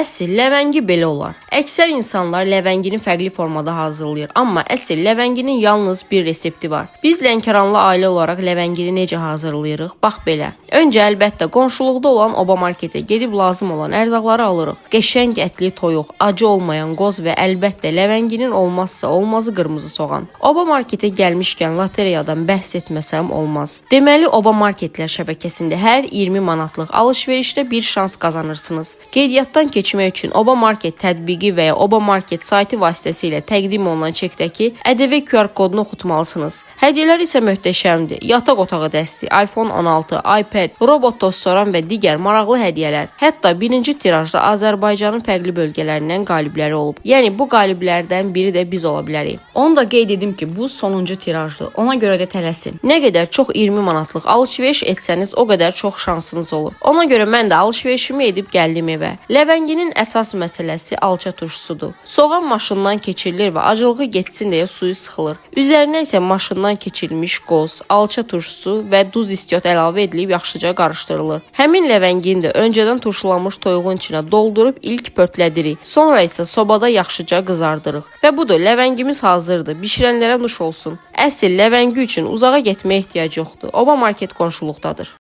Əsl ləvəngi belə olar. Əksər insanlar ləvəngini fərqli formada hazırlayır, amma əsl ləvənginin yalnız bir resepti var. Biz Lənkəranlı ailə olaraq ləvəngini necə hazırlayırıq? Bax belə. Öncə əlbəttə qonşuluqda olan oba marketə gedib lazım olan ərzaqları alırıq. Qəşəng ətli toyuq, acı olmayan qoz və əlbəttə ləvənginin olmazsa olmazı qırmızı soğan. Oba marketə gəlmişkən lotereyadan bəhs etməsəm olmaz. Deməli, oba marketlər şəbəkəsində hər 20 manatlıq alış-verişdə bir şans qazanırsınız. Qeydiyyatdan keçmək üçün oba market tətbiqi və ya oba market sayti vasitəsilə təqdim olunan çekdəki ƏDV QR kodunu oxutmalısınız. Hədiyyələr isə möhtəşəmdir. Yataq otağı dəsti, iPhone 16, iPad, robot tozsoran və digər maraqlı hədiyyələr. Hətta birinci tirajda Azərbaycanın fərqli bölgələrindən qalibləri olub. Yəni bu qaliblərdən biri də biz ola bilərik. Onu da qeyd edim ki, bu sonuncu tirajdır. Ona görə də tələsin. Nə qədər çox 20 manatlıq alış-veriş etsəniz, o qədər çox şansınız olur. Ona görə mən də alış-verişimi edib gəldim evə. Ləvənginin əsas məsələsi alça turşusudur. Soğan maşından keçirilir və acılığı getsin deyə suyu sıxılır. Üzərinə isə maşından keçirilmiş qoz, alça turşusu və duz istiot əlavə edilib yaxşıca qarışdırılır. Həmin ləvəngini də öncədən turşulanmış toyuğun içinə doldurub ilk pörtlədirik. Sonra isə sobada yaxşıca qızardırıq. Və budur, ləvəngimiz hazırdır. Bişirənlərə nuş olsun. Əsl ləvəngi üçün uzağa getməyə ehtiyac yoxdur. Oba market qonşuluqdadır.